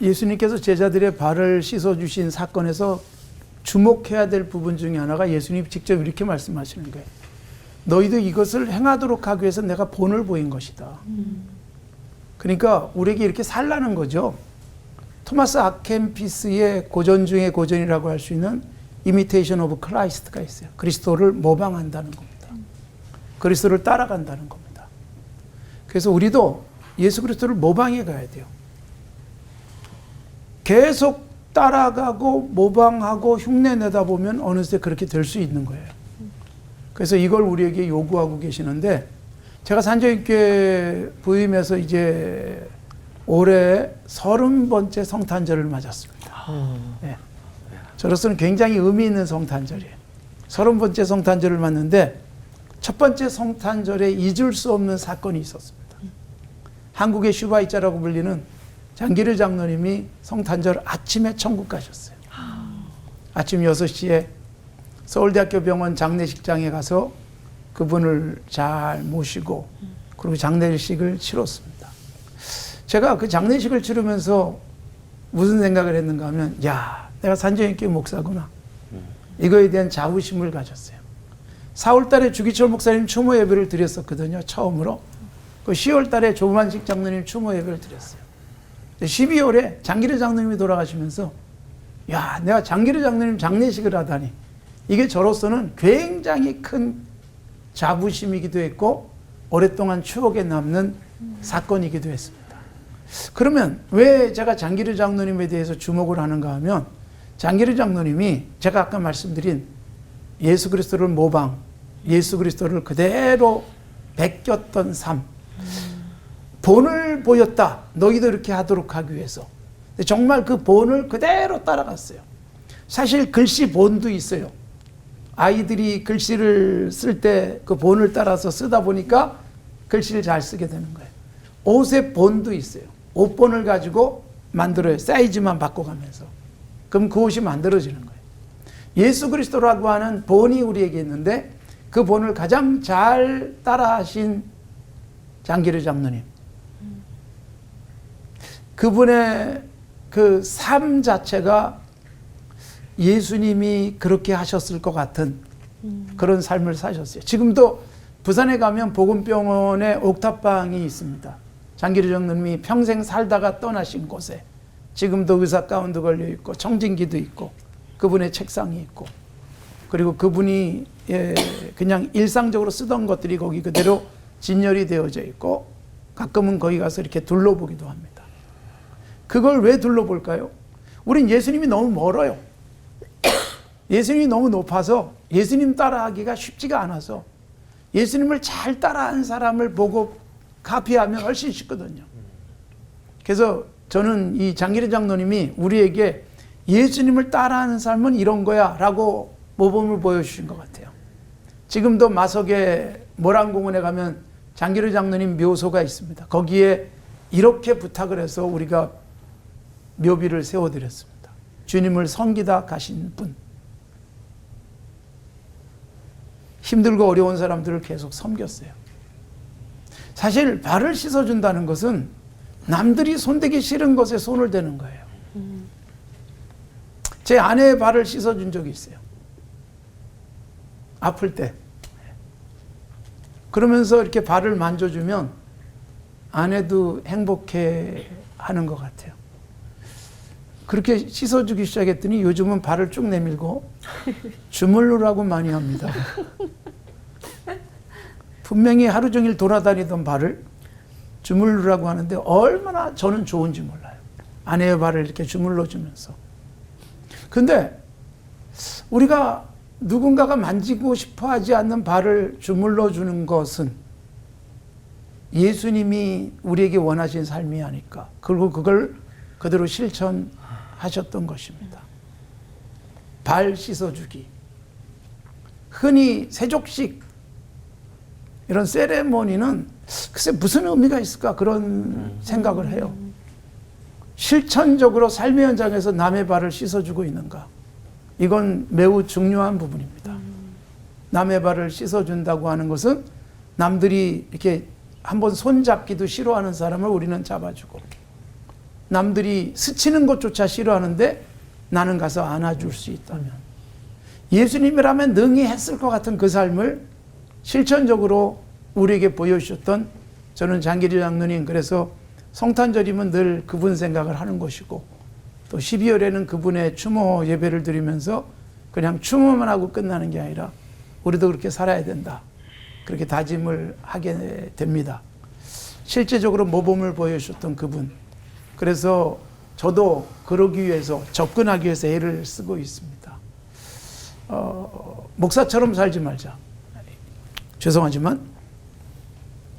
예수님께서 제자들의 발을 씻어주신 사건에서 주목해야 될 부분 중에 하나가 예수님이 직접 이렇게 말씀하시는 거예요. 너희도 이것을 행하도록 하기 위해서 내가 본을 보인 것이다. 그러니까 우리에게 이렇게 살라는 거죠. 토마스 아켄피스의 고전 중에 고전이라고 할 수 있는 이미테이션 오브 크라이스트가 있어요. 그리스도를 모방한다는 겁니다. 그리스도를 따라간다는 겁니다. 그래서 우리도 예수 그리스도를 모방해 가야 돼요. 계속 따라가고 모방하고 흉내 내다 보면 어느새 그렇게 될 수 있는 거예요. 그래서 이걸 우리에게 요구하고 계시는데, 제가 산정교회 부임해서 이제 올해 30번째 성탄절을 맞았습니다. 네. 저로서는 굉장히 의미 있는 성탄절이에요. 30번째 성탄절을 맞는데 첫 번째 성탄절에 잊을 수 없는 사건이 있었습니다. 한국의 슈바이자라고 불리는 장기르 장로님이 성탄절 아침에 천국 가셨어요. 아침 6시에 서울대학교 병원 장례식장에 가서 그분을 잘 모시고 그리고 장례식을 치렀습니다. 제가 그 장례식을 치르면서 무슨 생각을 했는가 하면, 야, 내가 산정교회 목사구나. 이거에 대한 자부심을 가졌어요. 4월 달에 주기철 목사님 추모 예배를 드렸었거든요. 처음으로. 그 10월 달에 조만식 장로님 추모 예배를 드렸어요. 12월에 장기르 장로님이 돌아가시면서, 야, 내가 장기르 장로님 장례식을 하다니, 이게 저로서는 굉장히 큰 자부심이기도 했고 오랫동안 추억에 남는 사건이기도 했습니다. 그러면 왜 제가 장기르 장로님에 대해서 주목을 하는가 하면, 장기르 장로님이 제가 아까 말씀드린 예수 그리스도를 모방, 예수 그리스도를 그대로 베꼈던 삶, 본을 보였다. 너희도 이렇게 하도록 하기 위해서. 정말 그 본을 그대로 따라갔어요. 사실 글씨 본도 있어요. 아이들이 글씨를 쓸 때 그 본을 따라서 쓰다 보니까 글씨를 잘 쓰게 되는 거예요. 옷의 본도 있어요. 옷본을 가지고 만들어요. 사이즈만 바꿔가면서. 그럼 그 옷이 만들어지는 거예요. 예수 그리스도라고 하는 본이 우리에게 있는데 그 본을 가장 잘 따라하신 장기르 장로님. 그분의 그 삶 자체가 예수님이 그렇게 하셨을 것 같은 그런 삶을 사셨어요. 지금도 부산에 가면 복음병원에 옥탑방이 있습니다. 장기르 장로님이 평생 살다가 떠나신 곳에 지금도 의사 가운도 걸려 있고 청진기도 있고 그분의 책상이 있고, 그리고 그분이 그냥 일상적으로 쓰던 것들이 거기 그대로 진열이 되어져 있고 가끔은 거기 가서 이렇게 둘러보기도 합니다. 그걸 왜 둘러볼까요? 우린 예수님이 너무 멀어요. 예수님이 너무 높아서 예수님 따라하기가 쉽지가 않아서 예수님을 잘 따라한 사람을 보고 카피하면 훨씬 쉽거든요. 그래서 저는 이 장기르 장로님이 우리에게 예수님을 따라하는 삶은 이런 거야 라고 모범을 보여주신 것 같아요. 지금도 마석의 모란공원에 가면 장기르 장로님 묘소가 있습니다. 거기에 이렇게 부탁을 해서 우리가 묘비를 세워드렸습니다. 주님을 섬기다 가신 분, 힘들고 어려운 사람들을 계속 섬겼어요. 사실 발을 씻어준다는 것은 남들이 손대기 싫은 것에 손을 대는 거예요. 제 아내의 발을 씻어준 적이 있어요. 아플 때. 그러면서 이렇게 발을 만져주면 아내도 행복해 하는 것 같아요. 그렇게 씻어주기 시작했더니 요즘은 발을 쭉 내밀고 주물르라고 많이 합니다. 분명히 하루 종일 돌아다니던 발을 주물르라고 하는데 얼마나 저는 좋은지 몰라요. 아내의 발을 이렇게 주물러주면서. 근데 우리가 누군가가 만지고 싶어 하지 않는 발을 주물러주는 것은 예수님이 우리에게 원하신 삶이 아닐까. 그리고 그걸 그대로 실천하셨던 것입니다. 발 씻어주기. 흔히 세족식 이런 세레모니는 글쎄 무슨 의미가 있을까 그런 생각을 해요. 실천적으로 삶의 현장에서 남의 발을 씻어주고 있는가. 이건 매우 중요한 부분입니다. 남의 발을 씻어준다고 하는 것은 남들이 이렇게 한번 손잡기도 싫어하는 사람을 우리는 잡아주고, 남들이 스치는 것조차 싫어하는데 나는 가서 안아줄 수 있다면, 예수님이라면 능히 했을 것 같은 그 삶을 실천적으로 우리에게 보여주셨던, 저는 장기리 장로님, 그래서 성탄절이면 늘 그분 생각을 하는 것이고, 또 12월에는 그분의 추모 예배를 드리면서 그냥 추모만 하고 끝나는 게 아니라 우리도 그렇게 살아야 된다, 그렇게 다짐을 하게 됩니다. 실제적으로 모범을 보여주셨던 그분, 그래서 저도 그러기 위해서, 접근하기 위해서 애를 쓰고 있습니다. 목사처럼 살지 말자. 죄송하지만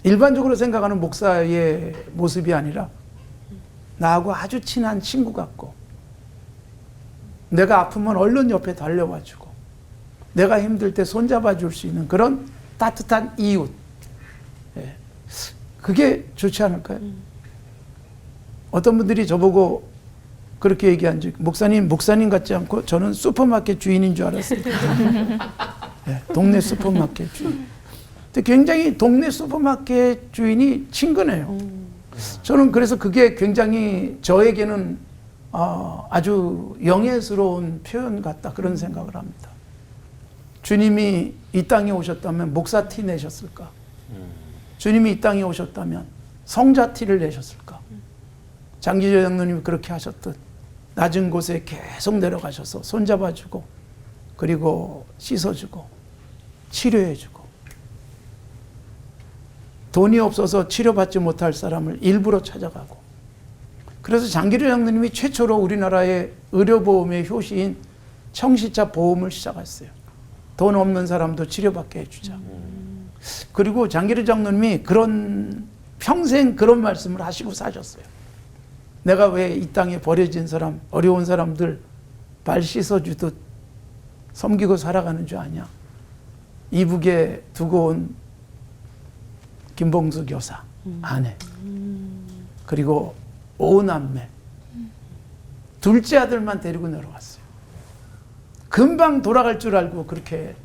일반적으로 생각하는 목사의 모습이 아니라 나하고 아주 친한 친구 같고, 내가 아프면 얼른 옆에 달려와주고, 내가 힘들 때 손잡아 줄 수 있는 그런 따뜻한 이웃. 예. 그게 좋지 않을까요? 어떤 분들이 저보고 그렇게 얘기한 적, 목사님 같지 않고 저는 슈퍼마켓 주인인 줄 알았어요. 예, 동네 슈퍼마켓 주인. 근데 굉장히 동네 슈퍼마켓 주인이 친근해요. 저는 그래서 그게 굉장히 저에게는 아주 영예스러운 표현 같다, 그런 생각을 합니다. 주님이 이 땅에 오셨다면 목사 티 내셨을까? 주님이 이 땅에 오셨다면 성자 티를 내셨을까? 장기조 장로님이 그렇게 하셨듯 낮은 곳에 계속 내려가셔서 손잡아주고, 그리고 씻어주고, 치료해주고, 돈이 없어서 치료받지 못할 사람을 일부러 찾아가고, 그래서 장기조 장로님이 최초로 우리나라의 의료보험의 효시인 청시자 보험을 시작했어요. 돈 없는 사람도 치료받게 해주자. 그리고 장기조 장로님이 평생 그런 말씀을 하시고 사셨어요. 내가 왜 이 땅에 버려진 사람, 어려운 사람들 발 씻어주듯 섬기고 살아가는 줄 아냐? 이북에 두고 온 김봉수 교사 아내, 그리고 5남매, 둘째 아들만 데리고 내려왔어요. 금방 돌아갈 줄 알고 그렇게,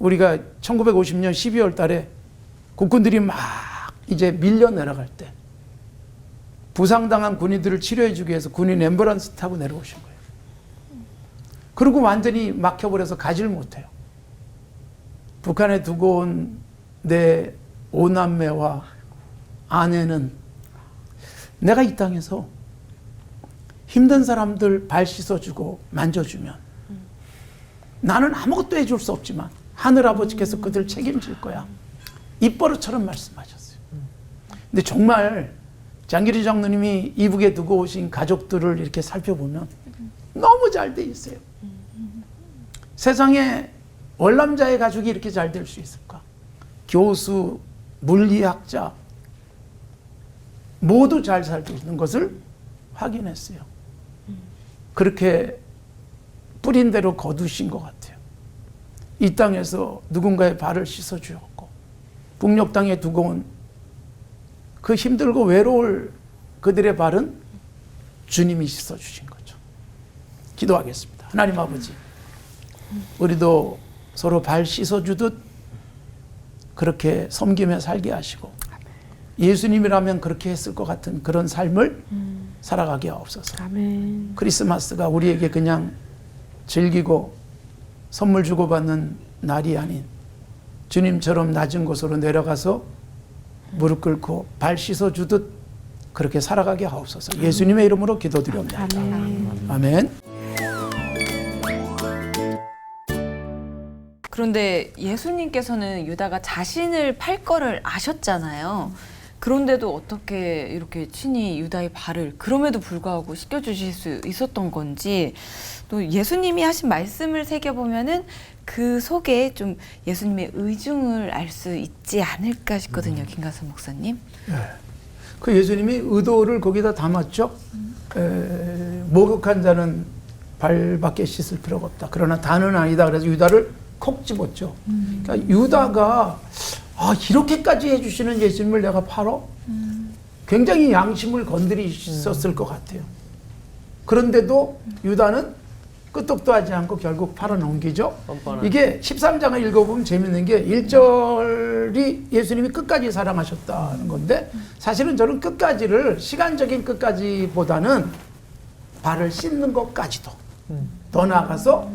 우리가 1950년 12월 달에 국군들이 막 이제 밀려 내려갈 때 부상당한 군인들을 치료해주기 위해서 군인 앰뷸런스 타고 내려오신 거예요. 그리고 완전히 막혀버려서 가지를 못해요. 북한에 두고 온 내 5남매와 아내는 내가 이 땅에서 힘든 사람들 발 씻어주고 만져주면 나는 아무것도 해줄 수 없지만 하늘아버지께서 그들 책임질 거야, 입버릇처럼 말씀하셨어요. 근데 정말 장기리 장로님이 이북에 두고 오신 가족들을 이렇게 살펴보면 너무 잘 돼 있어요. 세상에 월남자의 가족이 이렇게 잘 될 수 있을까? 교수, 물리학자 모두 잘 살고 있는 것을 확인했어요. 그렇게 뿌린 대로 거두신 것 같아요. 이 땅에서 누군가의 발을 씻어주었고, 북녘 땅에 두고 온 그 힘들고 외로울 그들의 발은 주님이 씻어주신 거죠. 기도하겠습니다. 하나님 아버지, 우리도 서로 발 씻어주듯 그렇게 섬기며 살게 하시고, 예수님이라면 그렇게 했을 것 같은 그런 삶을 살아가게 하옵소서. 아멘. 크리스마스가 우리에게 그냥 즐기고 선물 주고받는 날이 아닌 주님처럼 낮은 곳으로 내려가서 무릎 꿇고 발 씻어주듯 그렇게 살아가게 하옵소서. 예수님의 이름으로 기도드립니다. 아멘. 아멘. 그런데 예수님께서는 유다가 자신을 팔 거를 아셨잖아요. 그런데도 어떻게 이렇게 친히 유다의 발을 그럼에도 불구하고 씻겨주실 수 있었던 건지, 또 예수님이 하신 말씀을 새겨보면은 그 속에 좀 예수님의 의중을 알 수 있지 않을까 싶거든요. 김가수 목사님. 네. 그 예수님이 의도를 거기다 담았죠. 목욕한 자는 발밖에 씻을 필요가 없다. 그러나 다는 아니다. 그래서 유다를 콕 집었죠. 그러니까 유다가 이렇게까지 해주시는 예수님을 내가 팔어? 굉장히 양심을 건드리셨을 것 같아요. 그런데도 유다는 끄떡도 하지 않고 결국 팔아넘기죠. 뻔뻔한. 이게 13장을 읽어보면 재밌는 게 1절이 예수님이 끝까지 사랑하셨다는 건데 사실은 저는 끝까지를 시간적인 끝까지보다는 발을 씻는 것까지도 더 나아가서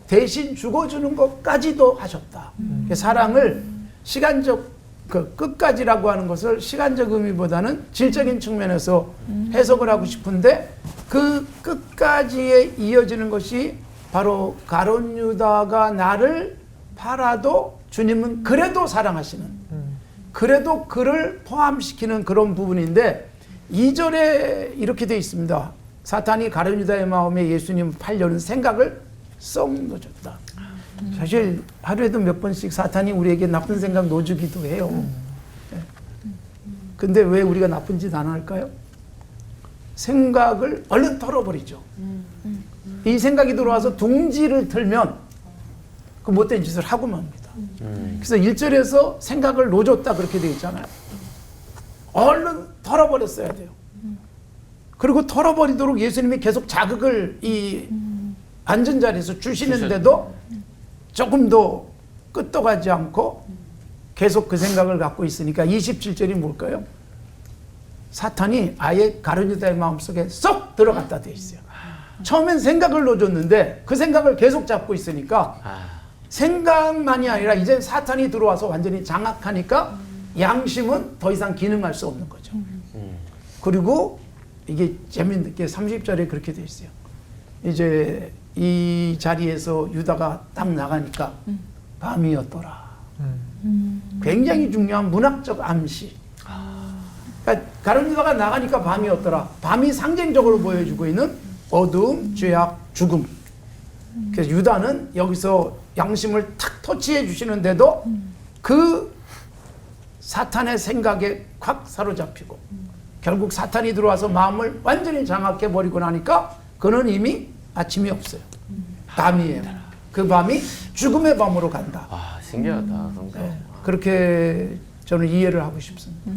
대신 죽어주는 것까지도 하셨다. 사랑을 시간적 그 끝까지라고 하는 것을 시간적 의미보다는 질적인 측면에서 해석을 하고 싶은데 그 끝까지에 이어지는 것이 바로 가룟 유다가 나를 팔아도 주님은 그래도 사랑하시는 그래도 그를 포함시키는 그런 부분인데 2절에 이렇게 되어 있습니다. 사탄이 가룟 유다의 마음에 예수님을 팔려는 생각을 썩 넣어줬다. 사실 하루에도 몇 번씩 사탄이 우리에게 나쁜 생각 넣어주기도 해요. 근데 왜 우리가 나쁜 짓 안 할까요? 생각을 얼른 털어버리죠. 이 생각이 들어와서 둥지를 틀면 그 못된 짓을 하고 맙니다. 그래서 1절에서 생각을 놓아줬다 그렇게 되어 있잖아요. 얼른 털어버렸어야 돼요. 그리고 털어버리도록 예수님이 계속 자극을 이 앉은 자리에서 주시는데도 조금 더 끄떡하지 않고 계속 그 생각을 갖고 있으니까 27절이 뭘까요? 사탄이 아예 가룟 유다의 마음속에 쏙 들어갔다 돼 있어요. 처음엔 생각을 넣어줬는데 그 생각을 계속 잡고 있으니까 생각만이 아니라 이제 사탄이 들어와서 완전히 장악하니까 양심은 더 이상 기능할 수 없는 거죠. 그리고 이게 재밌는 게 30절에 그렇게 돼 있어요. 이제 이 자리에서 유다가 딱 나가니까 밤이었더라. 굉장히 중요한 문학적 암시. 그러니까 가룟 유다가 나가니까 밤이었더라. 밤이 상징적으로 보여주고 있는 어두움, 죄악, 죽음. 그래서 유다는 여기서 양심을 탁 터치해 주시는데도 그 사탄의 생각에 확 사로잡히고 결국 사탄이 들어와서 마음을 완전히 장악해 버리고 나니까 그는 이미 아침이 없어요. 밤이에요. 그 밤이 죽음의 밤으로 간다. 아, 신기하다. 그렇게 저는 이해를 하고 싶습니다.